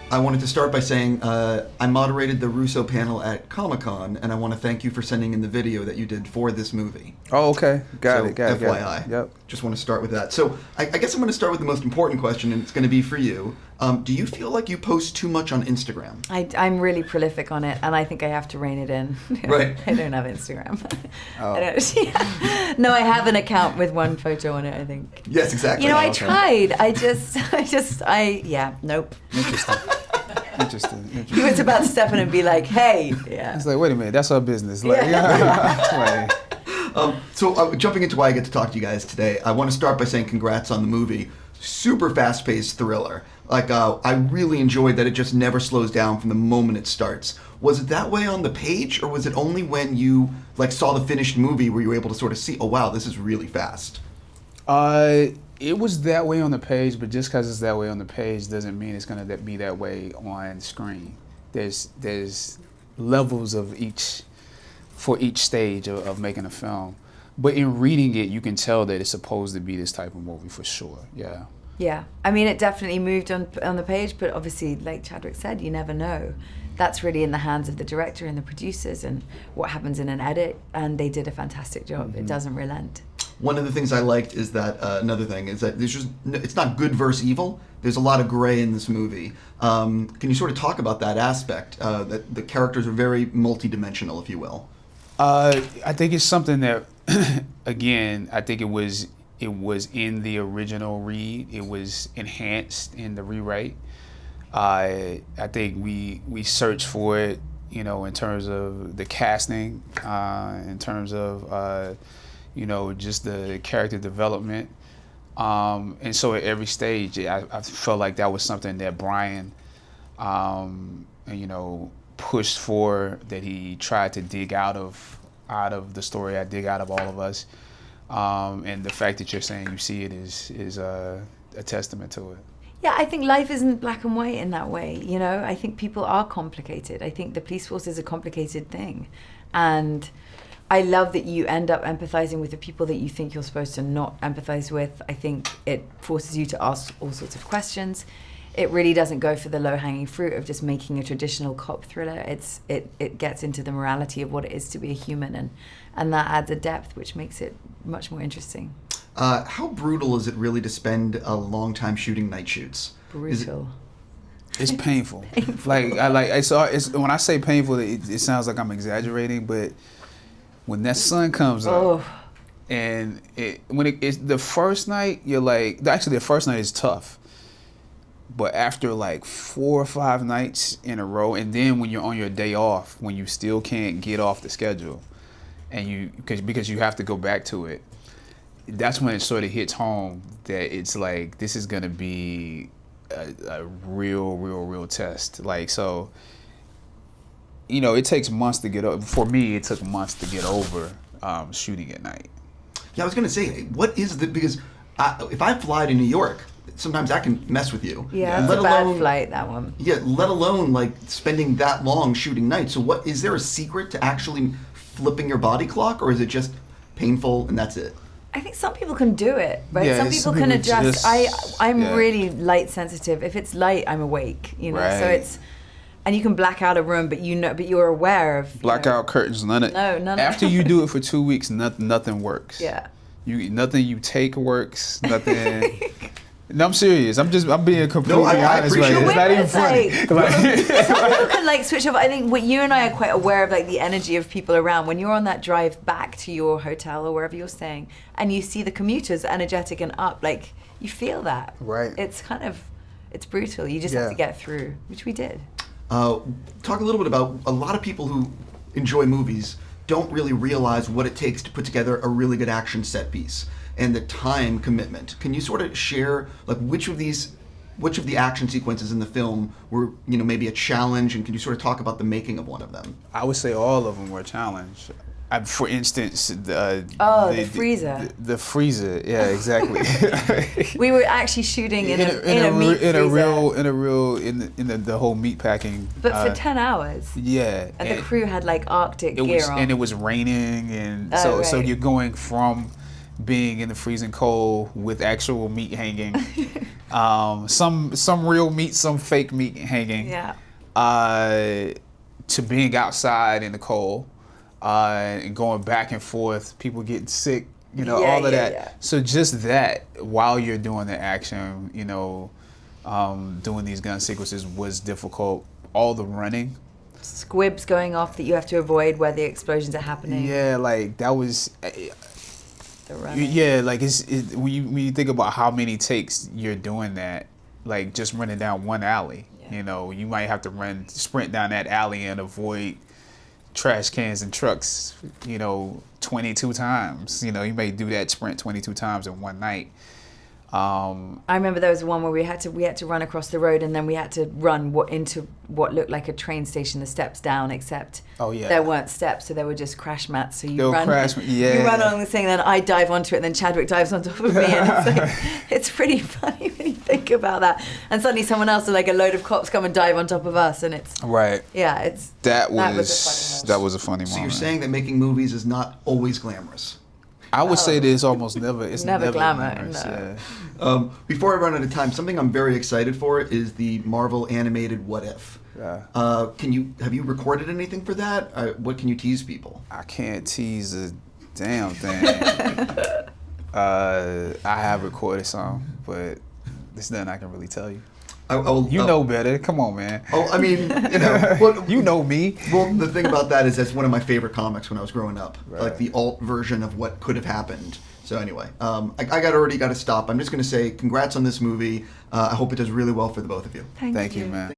I wanted to start by saying I moderated the Russo panel at Comic-Con, and I want to thank you for sending in the video that you did for this movie. Oh, okay. Got so, it. Got FYI. it. Yep. Just want to start with that. So I guess I'm going to start with the most important question, and it's going to be for you. Do you feel like you post too much on Instagram? I'm really prolific on it, and I think I have to rein it in. Right. I don't have Instagram. Oh. No, I have an account with one photo on it, I think. Yes, exactly. You know, I Okay. tried. Nope. Interesting. He was about to step in and be like, hey. Yeah. It's like, wait a minute, that's our business. Like, So jumping into why I get to talk to you guys today, I want to start by saying congrats on the movie. Super fast-paced thriller. Like, I really enjoyed that it just never slows down from the moment it starts. Was it that way on the page, or was it only when you saw the finished movie where you were able to sort of see, oh wow, this is really fast? It was that way on the page, but just because it's that way on the page doesn't mean it's going to be that way on screen. There's levels of for each stage of making a film. But in reading it, you can tell that it's supposed to be this type of movie for sure. Yeah. Yeah. I mean, it definitely moved on the page, but obviously, like Chadwick said, you never know. That's really in the hands of the director and the producers and what happens in an edit, and they did a fantastic job. Mm-hmm. It doesn't relent. One of the things I liked is that, another thing, is that it's not good versus evil. There's a lot of gray in this movie. Can you sort of talk about that aspect, that the characters are very multidimensional, if you will? I think it's something that, again, I think it was in the original read. It was enhanced in the rewrite. I think we searched for it, in terms of the casting, in terms of, just the character development. And so at every stage, I felt like that was something that Brian, pushed for, that he tried to dig out of the story. I dig out of all of us. And the fact that you're saying you see it is a testament to it. Yeah, I think life isn't black and white in that way. I think people are complicated. I think the police force is a complicated thing. And I love that you end up empathizing with the people that you think you're supposed to not empathize with. I think it forces you to ask all sorts of questions. It really doesn't go for the low-hanging fruit of just making a traditional cop thriller. It gets into the morality of what it is to be a human, and that adds a depth which makes it much more interesting. How brutal is it really to spend a long time shooting night shoots? Brutal. It's painful. When I say painful, it sounds like I'm exaggerating, but when that sun comes up, and it's the first night, you're like, actually the first night is tough. But after 4 or 5 nights in a row, and then when you're on your day off, when you still can't get off the schedule, and because you have to go back to it, that's when it sort of hits home that it's like, this is gonna be a real test. So, it takes months to get over. For me, it took months to get over shooting at night. Yeah, I was gonna say, what is because if I fly to New York, sometimes that can mess with you. Yeah, it's a bad flight, that one. Yeah, let alone spending that long shooting nights. So is there a secret to actually flipping your body clock, or is it just painful and that's it? I think some people can do it, right? Yeah, some people can adjust. I'm yeah. really light sensitive. If it's light, I'm awake, Right. So it's, and you can black out a room, but you're aware of Blackout curtains, none of after you do it for 2 weeks, nothing works. Yeah. Nothing you take works, nothing. No, I'm serious. I'm being completely honest. Appreciate It's not even funny. Some people can switch off. I think you and I are quite aware of the energy of people around. When you're on that drive back to your hotel or wherever you're staying, and you see the commuters energetic and up, you feel that. Right. It's it's brutal. You just have to get through, which we did. Talk a little bit about a lot of people who enjoy movies don't really realize what it takes to put together a really good action set piece and the time commitment. Can you sort of share which of the action sequences in the film were maybe a challenge, and can you sort of talk about the making of one of them? I would say all of them were a challenge. For instance, the freezer. The freezer, yeah, exactly. We were actually shooting in a meat freezer. In the whole meat packing. But for 10 hours. Yeah. And the crew had Arctic gear on. And it was raining, and so you're going from being in the freezing cold with actual meat hanging Some real meat, some fake meat hanging. Yeah. To being outside in the cold, and going back and forth, people getting sick, all of that. Yeah. So just that, while you're doing the action, doing these gun sequences was difficult. All the running. Squibs going off that you have to avoid where the explosions are happening. Yeah, like that was. The running. Yeah, like when you think about how many takes you're doing that, like just running down one alley. Yeah. You might have to sprint down that alley and avoid trash cans and trucks, 22 times. You may do that sprint 22 times in one night. I remember there was one where we had to run across the road, and then we had to run into what looked like a train station, the steps down, except there weren't steps, so there were just crash mats. So you run along the thing, and then I dive onto it, and then Chadwick dives on top of me, and it's pretty funny when you think about that. And suddenly someone else, like a load of cops, come and dive on top of us, and it's that was a funny moment. So you're saying that making movies is not always glamorous? I would say that it's almost never. It's never glamour. Glamorous, no. Yeah. Before I run out of time, something I'm very excited for is the Marvel animated What If. Yeah. Have you recorded anything for that? What can you tease people? I can't tease a damn thing. I have recorded some, but there's nothing I can really tell you. You know better. Come on, man. Oh, I mean, you know me. Well, the thing about that is that's one of my favorite comics when I was growing up, like the alt version of what could have happened. So anyway, I already got to stop. I'm just going to say congrats on this movie. I hope it does really well for the both of you. Thank you, man.